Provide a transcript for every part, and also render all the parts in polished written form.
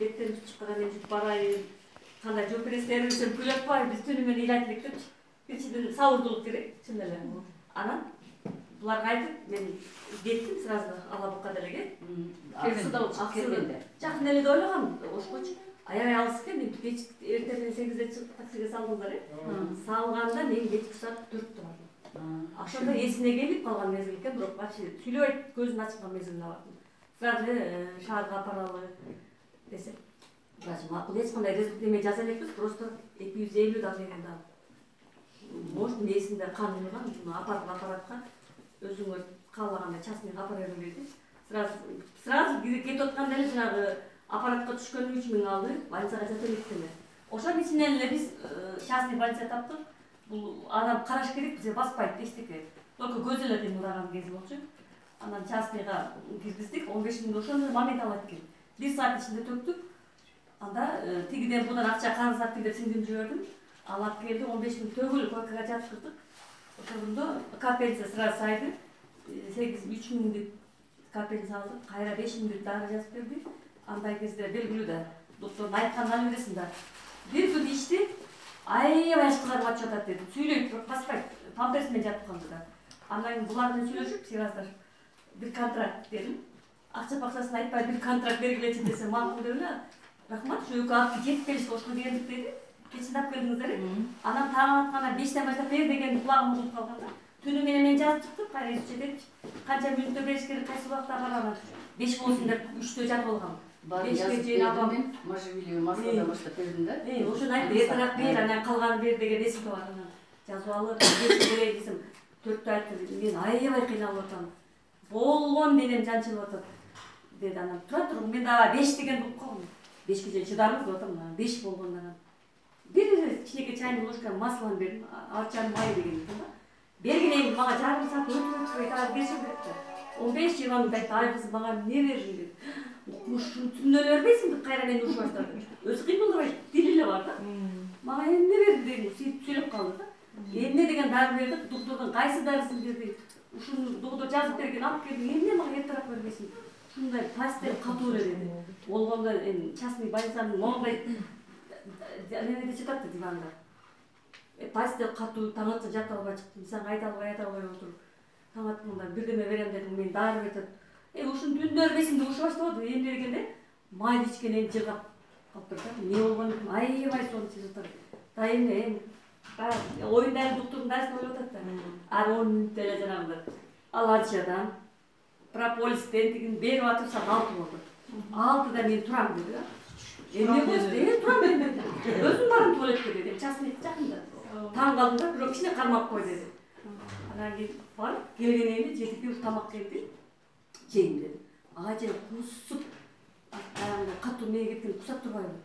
беттен чыкканда мен жүрүп барайын. Кандай жооп бересиңер десем күлүп атпайбы, биз түнү менен ыйлайтып деп. Биринчиден сабырдуулук керек, чын эле. Анан буларга айтып, мен кеттим сразу Алабукка делеге. Аксы да чыгып келгенде. Жакын эле деп ойлогом, ошкочу. Аябай алыс экен, мен кеч эртеден 8-де чыгып таксиге салдыңдар, салганда мен кечки саат 4-тө бардым. Ошондо эсине келип калган мезгил экен, бирок вообще сүйлөбөйт, көзүн ачкан мезгилине бардым. Сразу шаарга апаралы десем. Даже макул эч кандай результат эме жаза элекпиз, просто 250 да берген да. Может, месинде кан жыган, буну аппаратка өзүңөр каалагандай частныйга апара берди. Сразу кетип атканда эле жанагы аппаратка түшкөнү 3000 алды, больницага жата бергенде. Ошонун ичинен эле биз частный больница таптык. Бул адам караш керек, бизге баспайт эчтеке. Только көз эле кыймылдаган кези болчу. Анан частныйга киргиздик, 15 000 ошону момент алат экен. 1 саат ичинде төктүк. Анда тигиден будан акча карызат деп сиңдим жибердим. Алып келди, 15 000 төгүл койкага жаткырдык. Ошондо капельница сразу сайды. 3 000 капельница алдык, кайра 5 000 дары жазып берди. Андай кезде белгилүү да, доктордун айтканын ала бересиң да. Бир күн ичти, аябай ашкыларып атып атат деди. Сүйлөйт, бирок баспайт, памперс менен жатып калды да. Андан кийин булар менен сүйлөшүп, сыйраздар бир контракт дедим. Акчасын айтпай бир контракт бергилечи десе, макул деп эле. Рахмат, şu yukarı жетип келишти, ошко дегендик деди. Кечинде алып келдиңиздер. Анан таң атканда 5-тен баштап бер деген кулагым угулуп калганда. Түнү менен мен жазып чыктым, кайра иччедеп. Канча мүнөттө бериш керек, кайсы убакта барам. 5 болсун деп 3тө жатып алгам. 5ке чейин апам можжевелиевый маслодан баштап бердим да. Ошону айтты, эртераак бер, анан калганын бер деген эсимде бар. Жазып алып, берейин десем, 4тө айтты, мен аябай кыйналып атам. Болгон денем жанчылып атат. Деди анан, тура тур, мен дагы 5 деген болуп калдым. 5ке чейин чыдарбыз деп атам, 5 болгондон. Бир кичинекей чайный ложка масло бердим, арчаны май деген экен да. Бергенен мага жарым саат өтүп дагы беришим керек да. 15-20 минут айтты, ай кыз мага эмне бердиң деди. Ушун түнүнө эле бербейсиңби, кайра мени урушуп баштады. Өзү кыймылдабайт, дили эле бар да. Мага эмне бердиң деген сөйтүп сүйлөп калды да. Эмне деген дары бердик, доктурдун кайсы дарысын бердиң? Ушуну доктор жазып берген, алып келдиң, эмне мага эртерээк бербейсиң? Ушундай пастель катуу эле деди. Болгондо частный больницанын моңдай эмеде жатат диванда. Пастель катуу, таң атса жата албай чыктым, сага айта албай отуруп. Таң атканда бирдеме берем дедим, мен дары берет. Ушуну түндө бербейсиң деп урушуп баштады, эмне дегенде майды ичкенен жыргап калыптыр да. Эмне болгон экен, аябай сону сезип атат. Да эми оюндар доктордун дарысын ойлоп атат да. Ар 10 мүнөт эле жанагындай. Аларчадан, прополистен тигин берип атып саат 6 болду. 6да мен турам деди да. Эмне болду? Турам деди. Өзүм барам туалетке деди. Частный жакында. Таң калдым да, бирок кичине кармап кой деди. Анан кийин барып, келгенде жетип тамак келди. Жейм деди. Ага же кусуп, катуу мээ кеткен кусап турбайбы?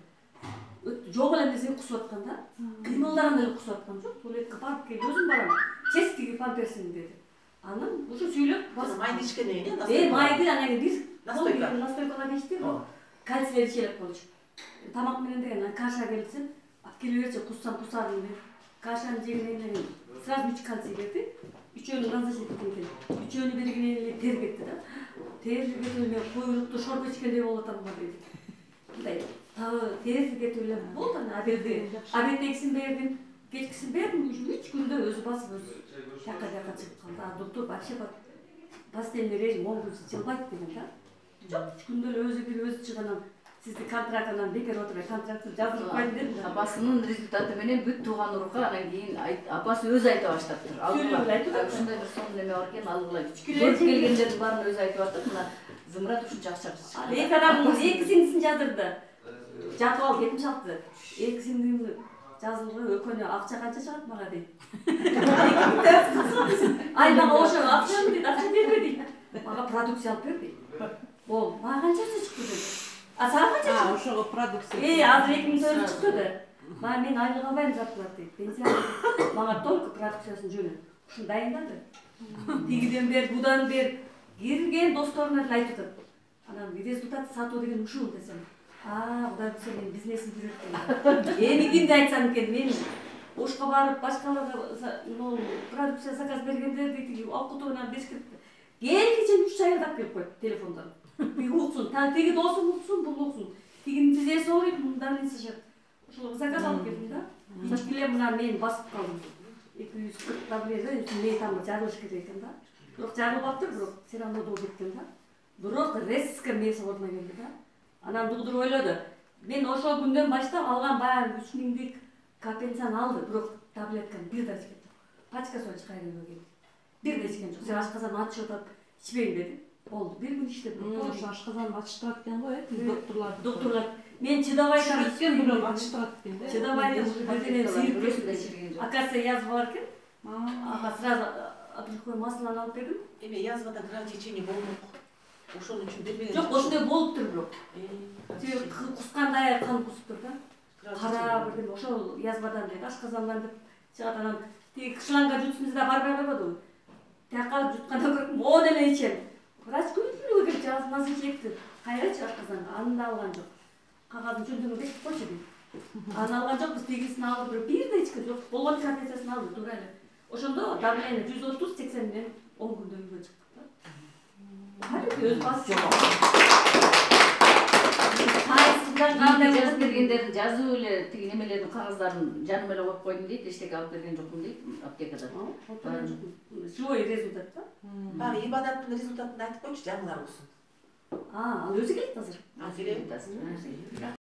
Жок эле десең кусуп атканда, кыймылдаганда эле кусуп аткан жок. Туалетке барып кел, өзүм барам. Честиги памперсин деди. Анан ушу сүйлөп, майды ичкенден кийин майды анан кийин настойкага ичти. Кальций ичелек болчу. Тамак менен деген каша келсем, алып келе берчи, куссам кусарым деп. Кашаны жегенен кийин сразу 3 кальций берди. Үчөөнү назначить эткен экен. Үчөөнү бергенен эле тер кетти да. Тер кетип эле коюлукту шорбо ичкендей болуп атам деди. Мындай тер кетип эле болду анан обедтегисин бердим, кечкисин бердим. 3 күндө өзү басып жака чыгып калды. Доктор вообще постельный режим 10 күн чыгбайт деген да. Жок, 3 күндө эле өзү кирип өзү чыганан сизди контрактынан бекер отурбай контрактты жаздырып коюн деди. Апасынын результаты менен бүт тууган урукка анан кийин апасы өзү айта баштаптыр. Ушундай бир сонун неме бар экен, алгыла. Көрүп келгендердин баарын өзү айтып атат. Мына зымырат ушунча акча чыкты. Эки адамдын 2 сиңдисин жаздырды. Жатып алып 76. 2 сиңдим жазылды, өкөнө акча канча чыгат мага дейт. Ай мага ошо акчаны дейт, акча бербеди. Мага продукция алып берди. Бол, мага канча чыкты деди. А сага канча чыкты? Ошого продукция. Азыр 2000 сом чыкты да. Мага мен айлык албайм зарплата дейт. Пенсия. Мага только продукциясын жөнү. Ушун дайындады. Тигиден бер, будан бер кирген досторуна эле айтып атат. Анан результат сатуу деген ушул десем. Кудай буйрса мен бизнесим жүрөт. Эми кимди айтсам экен, мен Ошко барып башкаларга продукция заказ бергендерди тиги окутууна бешкирипти. Келгиче 3 айылдап келип коет телефондон. Тиги уксун, теги досум уксун, бул уксун. Тигини тизе несі ооруйт, давлениесі шығып. Ошол заказ алып келдим да. Ичкиле мына мен басып калдым. 240 таблета, мен там жарылыш керек экен да. Бирок жарылбаптыр, бирок все равно доо кеткен да. Бирок резко мээси ордуна келди да. Анан дугдур ойлоду. Мен ошол күндөн баштап алган баягы 3000 компенсияны алды, бирок таблетканы бир да ичкен жок. Пачка соч кайрылып келди. Бир да ичкен жок. Сен ашказан ачып атат, ичпейин деди. Болду, бир күн иштеп. Ошо ашказан ачыштырат экен го, доктурлар. Мен чыдабай чүрүткөн бирок ачыштырат экен да. Чыдабай бирдене сыйып кетти. Акация язва бар экен. Ага сразу апельсиновый маслоны алып бердим. Эме язвада кровотечение болмок. Ошон үчүн бербеген. Жок, ошондой болуптур бирок. Себеби кускандай кан кусуп тур да. Кара бирдеме ошол язвадан деп, ашказандан деп чыгат. Анан тиги шланга жутсун да барбай койбодубу. Тияка жутканда көрүп, могу эле ичем. Врач күнүгө келип жазмасын чекти. Кайрачы ашказанга, аны да алган жок. Кагазын чөнтөгүн бекитип койчу дейт. Аны алган жокпуз, тигисин алып бир да ичкен жок. Болгон компенсиясын алды, туура эле. Ошондо давление 130-80 менен 10 күндө үйгө чыктык да. Кайры өз басы жок. Кайсыдан кандай жазып бергендерин жазып эле тиги немелердин кагаздарын жаныма эле коюп койдум дейт, эчтеке алып берген жокмун дейт аптекадан. Живой результат да? Багы ибадаттын результатын айтып койчу, жаңылар болсун. Ал өзү келет азыр. Келет азыр.